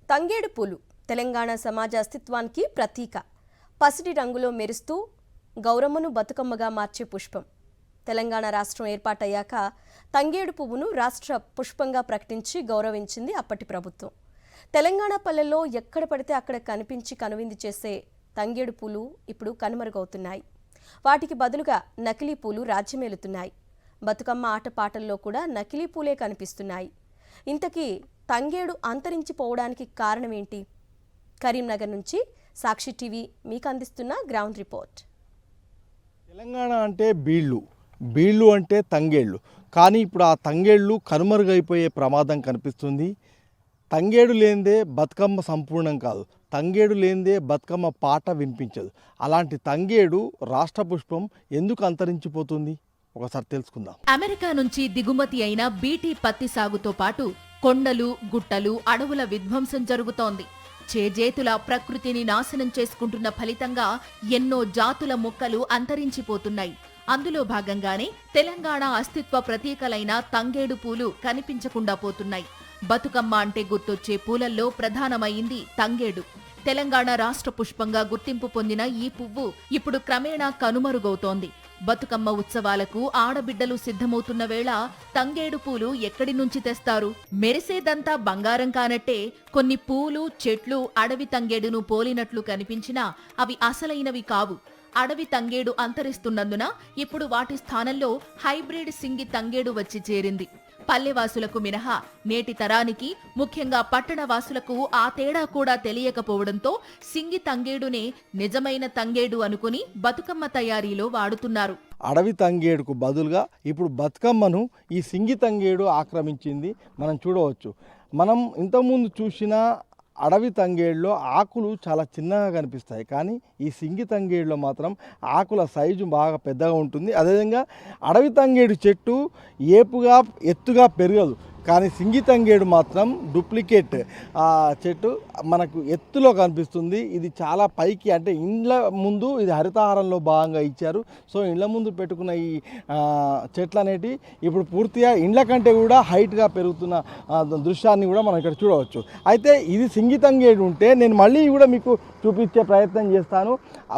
తంగేడు పూలు తెలంగాణ సమాజ అస్తిత్వానికి ప్రతీక. పసిడి రంగులో మెరుస్తూ గౌరమ్మను బతుకమ్మగా మార్చే పుష్పం. తెలంగాణ రాష్ట్రం ఏర్పాటయ్యాక తంగేడు పువ్వును రాష్ట్ర పుష్పంగా ప్రకటించి గౌరవించింది అప్పటి ప్రభుత్వం. తెలంగాణ పల్లెల్లో ఎక్కడ పడితే అక్కడ కనిపించి కనువిందు చేసే తంగేడు పూలు ఇప్పుడు కనుమరుగవుతున్నాయి. వాటికి బదులుగా నకిలీ పూలు రాజ్యమేలుతున్నాయి. బతుకమ్మ ఆటపాటల్లో కూడా నకిలీ పూలే కనిపిస్తున్నాయి. ఇంతకీ తంగేడు అంతరించిపోవడానికి కారణమేంటి? కరీంనగర్ నుంచి సాక్షి టీవీ మీకు అందిస్తున్న గ్రౌండ్ రిపోర్ట్. తెలంగాణ అంటే బీళ్ళు అంటే తంగేళ్ళు. కానీ ఇప్పుడు ఆ తంగేళ్ళు కనుమరుగైపోయే ప్రమాదం కనిపిస్తుంది. తంగేడు లేనిదే బతుకమ్మ సంపూర్ణం కాదు. తంగేడు లేనిదే బతుకమ్మ పాట వినిపించదు. అలాంటి తంగేడు రాష్ట్ర పుష్పం ఎందుకు అంతరించిపోతుంది? ఒకసారి తెలుసుకుందాం. అమెరికా నుంచి దిగుమతి అయిన బీటీ పత్తి సాగుతో పాటు కొండలు, గుట్టలు, అడవుల విధ్వంసం జరుగుతోంది. చేజేతుల ప్రకృతిని నాశనం చేసుకుంటున్న ఫలితంగా ఎన్నో జాతుల మొక్కలు అంతరించిపోతున్నాయి. అందులో భాగంగానే తెలంగాణ అస్తిత్వ ప్రతీకలైన తంగేడు పూలు కనిపించకుండా పోతున్నాయి. బతుకమ్మ అంటే గుర్తొచ్చే పూలల్లో ప్రధానమైంది తంగేడు. తెలంగాణ రాష్ట్ర పుష్పంగా గుర్తింపు పొందిన ఈ పువ్వు ఇప్పుడు క్రమేణా కనుమరుగవుతోంది. బతుకమ్మ ఉత్సవాలకు ఆడబిడ్డలు సిద్ధమవుతున్న వేళ తంగేడు పూలు ఎక్కడి నుంచి తెస్తారు? మెరిసేదంతా బంగారం కానట్టే కొన్ని పూలు, చెట్లు అడవి తంగేడును పోలినట్లు కనిపించినా అవి అసలైనవి కావు. అడవి తంగేడు అంతరిస్తున్నందున ఇప్పుడు వాటి స్థానంలో హైబ్రిడ్ సింగి తంగేడు వచ్చి చేరింది. పల్లెవాసులకు మినహా నేటి తరానికి, ముఖ్యంగా పట్టణవాసులకు ఆ తేడా కూడా తెలియకపోవడంతో సింగి తంగేడునే నిజమైన తంగేడు అనుకుని బతుకమ్మ తయారీలో వాడుతున్నారు. అడవి తంగేడుకు బదులుగా ఇప్పుడు బతుకమ్మను ఈ సింగి తంగేడు ఆక్రమించింది. మనం చూడవచ్చు. మనం ఇంతకుముందు చూసిన అడవి తంగేడులో ఆకులు చాలా చిన్నగా కనిపిస్తాయి. కానీ ఈ సింగి తంగేడులో మాత్రం ఆకుల సైజు బాగా పెద్దగా ఉంటుంది. అదేవిధంగా అడవి తంగేడు చెట్టు ఏపుగా ఎత్తుగా పెరగదు. కానీ సింగి తంగేడు మాత్రం డూప్లికేట్ చెట్టు మనకు ఎత్తులో కనిపిస్తుంది. ఇది చాలా పైకి, అంటే ఇండ్ల ముందు ఇది హరితహారంలో భాగంగా ఇచ్చారు. సో ఇండ్ల ముందు పెట్టుకున్న ఈ చెట్లు అనేటివి ఇప్పుడు పూర్తిగా ఇండ్ల కంటే కూడా హైట్గా పెరుగుతున్న దృశ్యాన్ని కూడా మనం ఇక్కడ చూడవచ్చు. అయితే ఇది సింగి తంగేడు ఉంటే నేను మళ్ళీ కూడా మీకు చూపించే ప్రయత్నం చేస్తాను.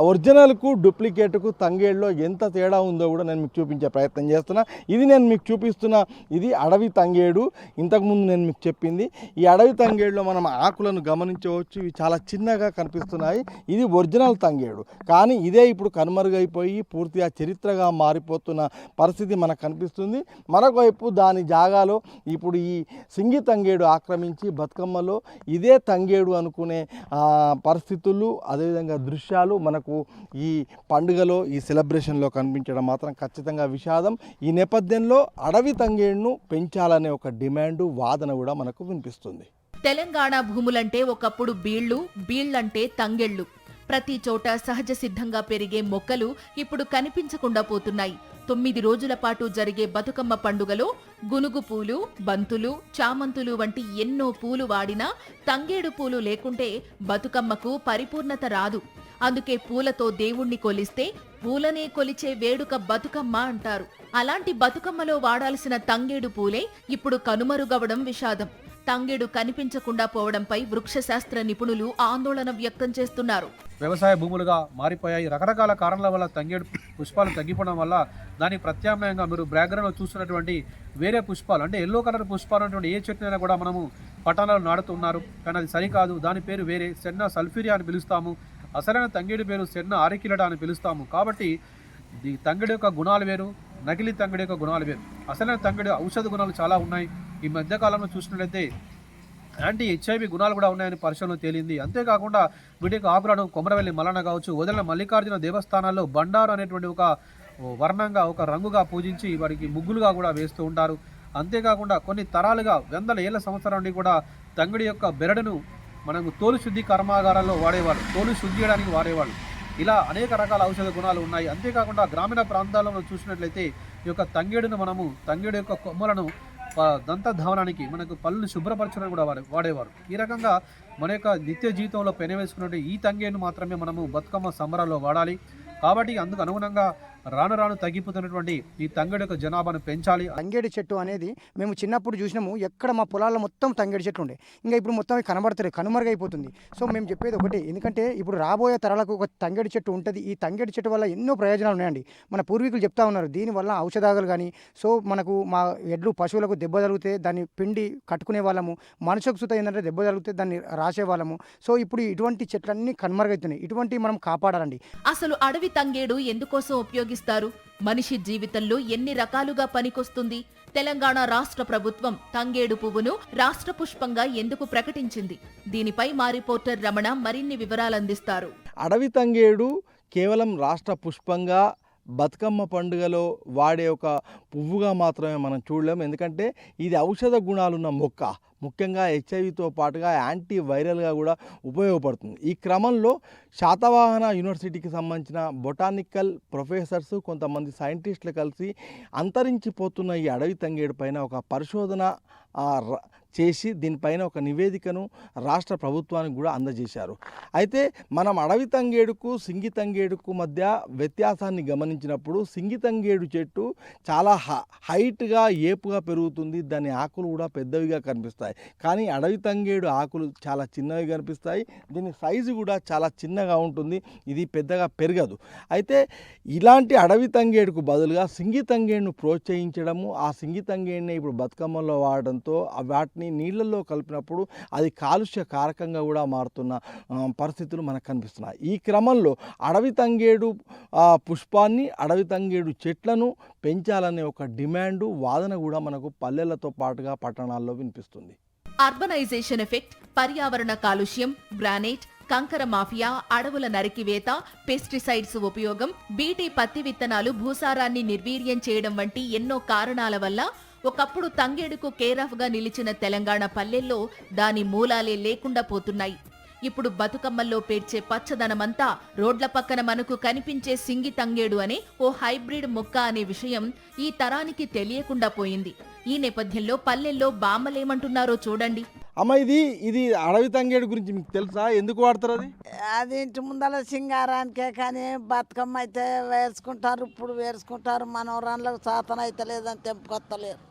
ఒరిజినల్కు డూప్లికేట్కు తంగేడులో ఎంత తేడా ఉందో కూడా నేను మీకు చూపించే ప్రయత్నం చేస్తున్నా. ఇది నేను మీకు చూపిస్తున్న ఇది అడవి తంగేడు. ఇంతకుముందు నేను మీకు చెప్పింది ఈ అడవి తంగేడులో మనం ఆకులను గమనించవచ్చు. ఇవి చాలా చిన్నగా కనిపిస్తున్నాయి. ఇది ఒరిజినల్ తంగేడు. కానీ ఇదే ఇప్పుడు కనుమరుగైపోయి పూర్తిగా చరిత్రగా మారిపోతున్న పరిస్థితి మనకు కనిపిస్తుంది. మరొకవైపు దాని జాగాలో ఇప్పుడు ఈ సింగి తంగేడు ఆక్రమించి బతుకమ్మలో ఇదే తంగేడు అనుకునే పరిస్థితులు, అదేవిధంగా దృశ్యాలు మనకు ఈ పండుగలో, ఈ సెలబ్రేషన్లో కనిపించడం మాత్రం ఖచ్చితంగా విషాదం. ఈ నేపథ్యంలో అడవి తంగేడును పెంచాలనే ఒక డిమాండ్, వాదన కూడా మనకు వినిపిస్తుంది. తెలంగాణ భూములంటే ఒకప్పుడు బీళ్లంటే తంగెళ్ళు. ప్రతి చోట సహజ సిద్ధంగా పెరిగే మొక్కలు ఇప్పుడు కనిపించకుండా పోతున్నాయి. 9 రోజుల పాటు జరిగే బతుకమ్మ పండుగలో గునుగు పూలు, బంతులు, చామంతులు వంటి ఎన్నో పూలు వాడినా తంగేడు పూలు లేకుంటే బతుకమ్మకు పరిపూర్ణత రాదు. అందుకే పూలతో దేవుణ్ణి కొలిస్తే పూలనే కొలిచే వేడుక బతుకమ్మ అంటారు. అలాంటి బతుకమ్మలో వాడాల్సిన తంగేడు పూలే ఇప్పుడు కనుమరుగవడం విషాదం. తంగేడు కనిపించకుండా పోవడంపై వృక్షశాస్త్ర నిపుణులు ఆందోళన వ్యక్తం చేస్తున్నారు. వ్యవసాయ భూములుగా మారిపోయాయి. రకరకాల కారణాల వల్ల తంగేడు పుష్పాలు తగ్గిపోవడం వల్ల దానికి ప్రత్యామ్నాయంగా మీరు బ్యాక్గ్రౌండ్లో చూస్తున్నటువంటి వేరే పుష్పాలు, అంటే ఎల్లో కలర్ పుష్పాలు అనేటువంటి ఏ చెట్టునైనా కూడా మనము పట్టణాలు నాటుతున్నారు. కానీ అది సరికాదు. దాని పేరు వేరే, సెన్నా సల్ఫీరియా అని పిలుస్తాము. అసలైన తంగేడు పేరు సెన్నా ఆరికిలడా అని పిలుస్తాము. కాబట్టి ఈ తంగేడు యొక్క గుణాలు వేరు, నకిలీ తంగేడు యొక్క గుణాలు వేరు. అసలైన తంగేడు ఔషధ గుణాలు చాలా ఉన్నాయి. ఈ మధ్యకాలంలో చూసినట్లయితే యాంటీ HIV గుణాలు కూడా ఉన్నాయని పరిశోధన తేలింది. అంతేకాకుండా వీటికి ఆకులను కొమరవెల్లి మల్లన్న కావచ్చు, వదిలిన మల్లికార్జున దేవస్థానాల్లో బండారు అనేటువంటి ఒక వర్ణంగా, ఒక రంగుగా పూజించి వారికి ముగ్గులుగా కూడా వేస్తూ ఉంటారు. అంతేకాకుండా కొన్ని తరాలుగా, వందల ఏళ్ల సంవత్సరాల నుండి కూడా తంగడి యొక్క బెరడును మనకు తోలు శుద్ధి కర్మాగారాల్లో వాడేవాళ్ళు, తోలు శుద్ధి చేయడానికి వాడేవాళ్ళు. ఇలా అనేక రకాల ఔషధ గుణాలు ఉన్నాయి. అంతేకాకుండా గ్రామీణ ప్రాంతాల్లో మనం చూసినట్లయితే ఈ యొక్క తంగేడు యొక్క కొమ్మలను దంతధావనానికి, మనకు పళ్ళను శుభ్రపరచడానికి కూడా వాడేవారు. ఈ రకంగా మన యొక్క నిత్య జీవితంలో పెనవేసుకున్నట్టు ఈ తంగేడును మాత్రమే మనము బతుకమ్మ సంబరాల్లో వాడాలి. కాబట్టి అందుకు అనుగుణంగా రాను రాను తగ్గిపోతున్నటువంటి ఈ తంగేడు యొక్క జనాభాను పెంచాలి. తంగేడి చెట్టు అనేది మేము చిన్నప్పుడు చూసినాము, ఎక్కడ మా పొలాల్లో మొత్తం తంగేడి చెట్లు ఉండే, ఇంకా ఇప్పుడు మొత్తం అవి కనబడతాయి, కనుమరుగైపోతుంది. సో మేము చెప్పేది ఒకటి, ఎందుకంటే ఇప్పుడు రాబోయే తరాలకు ఒక తంగేడి చెట్టు ఉంటుంది. ఈ తంగేడి చెట్టు వల్ల ఎన్నో ప్రయోజనాలు ఉన్నాయండి. మన పూర్వీకులు చెప్తా ఉన్నారు, దీనివల్ల ఔషధాలు కానీ, సో మనకు మా ఎడ్లు పశువులకు దెబ్బ తగిలితే దాన్ని పిండి కట్టుకునే వాళ్ళము, మనుషులకు సుత ఏంటంటే దెబ్బ తగిలితే దాన్ని రాసేవాళ్ళము. సో ఇప్పుడు ఇటువంటి చెట్లన్నీ కనుమరుగవుతున్నాయి, ఇటువంటివి మనం కాపాడాలండి. అసలు అడవి తంగేడు ఎందుకోసం ఉపయోగిస్తారు? మనిషి జీవితంలో ఎన్ని రకాలుగా పనికొస్తుంది? తెలంగాణ రాష్ట్ర ప్రభుత్వం తంగేడు పువ్వును రాష్ట్ర పుష్పంగా ఎందుకు ప్రకటించింది? దీనిపై మా రిపోర్టర్ రమణ మరిన్ని వివరాలందిస్తారు. అడవి తంగేడు కేవలం రాష్ట్ర పుష్పంగా బతుకమ్మ పండుగలో వాడే ఒక పువ్వుగా మాత్రమే మనం చూడలేము. ఎందుకంటే ఇది ఔషధ గుణాలున్న మొక్క, ముఖ్యంగా హెచ్ఐవితో పాటుగా యాంటీ వైరల్గా కూడా ఉపయోగపడుతుంది. ఈ క్రమంలో శాతవాహన యూనివర్సిటీకి సంబంధించిన బొటానికల్ ప్రొఫెసర్స్, కొంతమంది సైంటిస్టులు కలిసి అంతరించిపోతున్న ఈ అడవి తంగేడు పైన ఒక పరిశోధన చేసి దీనిపైన ఒక నివేదికను రాష్ట్ర ప్రభుత్వానికి కూడా అందజేశారు. అయితే మనం అడవి తంగేడుకు సింగి తంగేడుకు మధ్య వ్యత్యాసాన్ని గమనించినప్పుడు సింగి తంగేడు చెట్టు చాలా హైట్గా ఏపుగా పెరుగుతుంది, దాని ఆకులు కూడా పెద్దవిగా కనిపిస్తాయి. కానీ అడవి తంగేడు ఆకులు చాలా చిన్నవి కనిపిస్తాయి, దీని సైజు కూడా చాలా చిన్నగా ఉంటుంది, ఇది పెద్దగా పెరగదు. అయితే ఇలాంటి అడవి తంగేడుకు బదులుగా సింగి తంగేడును ప్రోత్సహించడము, ఆ సింగి తంగేడుని ఇప్పుడు బతుకమ్మలో వాడడంతో వాటిని నీళ్ళల్లో కలిపినప్పుడు అది కాలుష్య కారకంగా కూడా మారుతున్న పరిస్థితులు మనకు కనిపిస్తున్నాయి. ఈ క్రమంలో అడవి తంగేడు పుష్పాన్ని, అడవి తంగేడు చెట్లను పెంచాలనే ఒక డిమాండు, వాదన కూడా మనకు పల్లెలతో పాటుగా పట్టణాల్లో వినిపిస్తుంది. అర్బనైజేషన్ ఎఫెక్ట్, పర్యావరణ కాలుష్యం, గ్రానైట్, కంకర మాఫియా, అడవుల నరికివేత, పెస్టిసైడ్స్ ఉపయోగం, బీటీ పత్తి విత్తనాలు భూసారాన్ని నిర్వీర్యం చేయడం వంటి ఎన్నో కారణాల వల్ల ఒకప్పుడు తంగేడుకు కేరాఫ్ గా నిలిచిన తెలంగాణ పల్లెల్లో దాని మూలాలే లేకుండా పోతున్నాయి. ఇప్పుడు బతుకమ్మల్లో పేర్చే పచ్చదనమంతా రోడ్ల పక్కన మనకు కనిపించే సింగి తంగేడు అనే ఓ హైబ్రిడ్ మొక్క అనే విషయం ఈ తరానికి తెలియకుండా పోయింది. ఈ నేపథ్యంలో పల్లెల్లో బామ్మలేమంటున్నారో చూడండి. అమ్మ, ఇది అడవి తంగేడు గురించి మీకు తెలుసా? ఎందుకు వాడతారు అది? అది ఇంటి ముందర సింగారానికే, కానీ బతుకమ్మ అయితే వేసుకుంటారు, ఇప్పుడు వేసుకుంటారు. మనవరాళ్ళకు సాతన అయితే లేదని తెంపుకొత్తలేరు.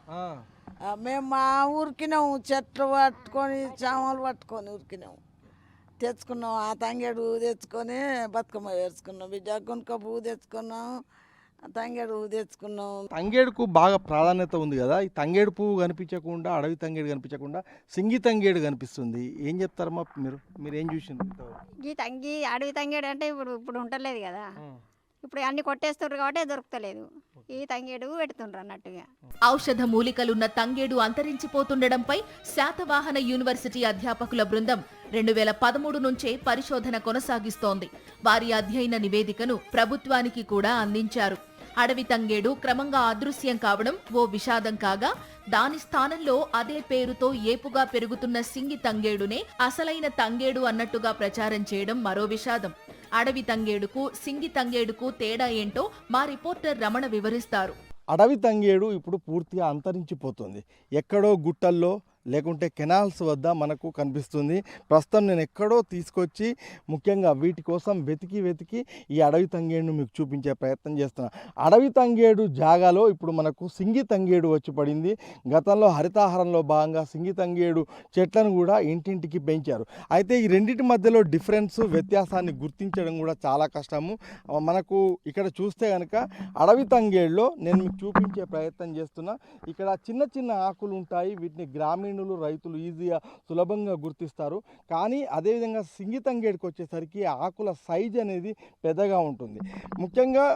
మేము మా ఊరికినాము, చెట్లు పట్టుకొని చామలు పట్టుకొని ఊరికినాము, తెచ్చుకున్నాం. ఆ తంగేడు తెచ్చుకొని బతుకమ్మ వేసుకున్నాం. బిడ్డ గునుక పువ్వు తెచ్చుకున్నాం, తంగేడు తెచ్చుకున్నాం. తంగేడుకు బాగా ప్రాధాన్యత ఉంది కదా. ఈ తంగేడు పువ్వు కనిపించకుండా, అడవి తంగేడు కనిపించకుండా సింగి తంగేడు కనిపిస్తుంది. ఏం చెప్తారమ్మా మీరు ఏం చూసిండ్రు? ఈ అడవి తంగేడు అంటే ఇప్పుడు ఉంటలేదు కదా, ఇప్పుడు అన్ని కొట్టేస్తున్నారు కాబట్టి దొరుకుతలేదు. ఈ తంగేడు పెడుతుండ్రు అన్నట్టుగా. ఔషధ మూలికలున్న తంగేడు అంతరించిపోతుండడంపై శాతవాహన యూనివర్సిటీ అధ్యాపకుల బృందం 2013 నుంచే పరిశోధన కొనసాగిస్తోంది. వారి అధ్యయన నివేదికను ప్రభుత్వానికి కూడా అందించారు. అడవి తంగేడు క్రమంగా అదృశ్యం కావడం ఓ విషాదం కాగా, దాని స్థానంలో అదే పేరుతో ఏపుగా పెరుగుతున్న సింగి తంగేడునే అసలైన తంగేడు అన్నట్టుగా ప్రచారం చేయడం మరో విషాదం. అడవి తంగేడుకు సింగి తంగేడుకు తేడా ఏంటో మా రిపోర్టర్ రమణ వివరిస్తారు. అడవి తంగేడు ఇప్పుడు పూర్తిగా అంతరించిపోతుంది. ఎక్కడో గుట్టల్లో లేకుంటే కెనాల్స్ వద్ద మనకు కనిపిస్తుంది. ప్రస్తుతం నేను ఎక్కడో తీసుకొచ్చి ముఖ్యంగా వీటి కోసం వెతికి ఈ అడవి తంగేడును మీకు చూపించే ప్రయత్నం చేస్తున్నా. అడవి తంగేడు జాగాలో ఇప్పుడు మనకు సింగి తంగేడు వచ్చి పడింది. గతంలో హరితాహారంలో భాగంగా సింగి తంగేడు చెట్లను కూడా ఇంటింటికి పెంచారు. అయితే ఈ రెండింటి మధ్యలో వ్యత్యాసాన్ని గుర్తించడం కూడా చాలా కష్టము. మనకు ఇక్కడ చూస్తే కనుక అడవి తంగేడులో నేను మీకు చూపించే ప్రయత్నం చేస్తున్నా. ఇక్కడ చిన్న చిన్న ఆకులు ఉంటాయి, వీటిని గ్రామీణ రైతులు ఈజీగా సులభంగా గుర్తిస్తారు. కానీ అదేవిధంగా సింగి తంగేడుకి వచ్చేసరికి ఆకుల సైజ్ అనేది పెద్దగా ఉంటుంది. ముఖ్యంగా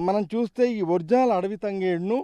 మనం చూస్తే ఈ ఒరిజినల్ అడవి తంగేడును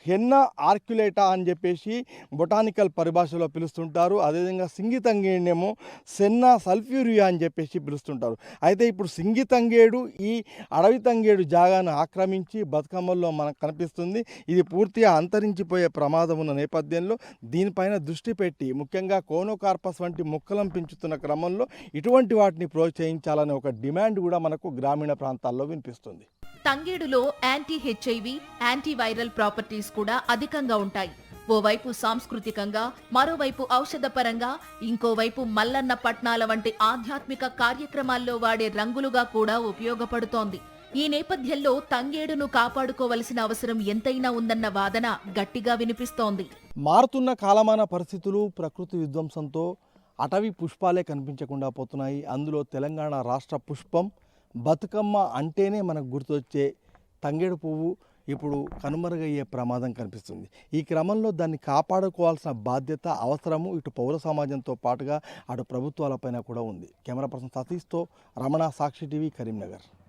హెన్నా ఆర్క్యులేటా అని చెప్పేసి బొటానికల్ పరిభాషలో పిలుస్తుంటారు. అదేవిధంగా సింగి తంగేడునేమో సెన్నా సల్ఫ్యూరియా అని చెప్పేసి పిలుస్తుంటారు. అయితే ఇప్పుడు సింగి తంగేడు ఈ అడవి తంగేడు జాగాను ఆక్రమించి బతుకమ్మల్లో మనకు కనిపిస్తుంది. ఇది పూర్తిగా అంతరించిపోయే ప్రమాదం ఉన్న నేపథ్యంలో దీనిపైన దృష్టి పెట్టి ముఖ్యంగా కోనోకార్పస్ వంటి మొక్కలను పెంచుతున్న క్రమంలో ఇటువంటి వాటిని ప్రోత్సహించాలనే ఒక డిమాండ్ కూడా మనకు గ్రామీణ ప్రాంతాల్లో వినిపిస్తుంది. తంగేడులో anti HIV, anti viral properties కూడా అధికంగా ఉంటాయి. ఓవైపు సాంస్కృతికంగా, మరోవైపు ఔషధపరంగా, ఇంకోవైపు మల్లన్న పట్నాల వంటి ఆధ్యాత్మిక కార్యక్రమాల్లో వాడే రంగులుగా కూడా ఉపయోగపడుతోంది. ఈ నేపథ్యంలో తంగేడును కాపాడుకోవలసిన అవసరం ఎంతైనా ఉందన్న వాదన గట్టిగా వినిపిస్తోంది. మారుతున్న కాలమాన పరిస్థితులు, ప్రకృతి విధ్వంసంతో అటవీ పుష్పాలే కనిపించకుండా పోతున్నాయి. అందులో తెలంగాణ రాష్ట్ర పుష్పం బతుకమ్మ అంటేనే మనకు గుర్తొచ్చే తంగేడు పువ్వు ఇప్పుడు కనుమరుగయ్యే ప్రమాదం కనిపిస్తుంది. ఈ క్రమంలో దాన్ని కాపాడుకోవాల్సిన బాధ్యత, అవసరము ఇటు పౌర సమాజంతో పాటుగా అటు ప్రభుత్వాలపైన కూడా ఉంది. కెమెరా పర్సన్ సతీష్తో రమణ, సాక్షి టీవీ, కరీంనగర్.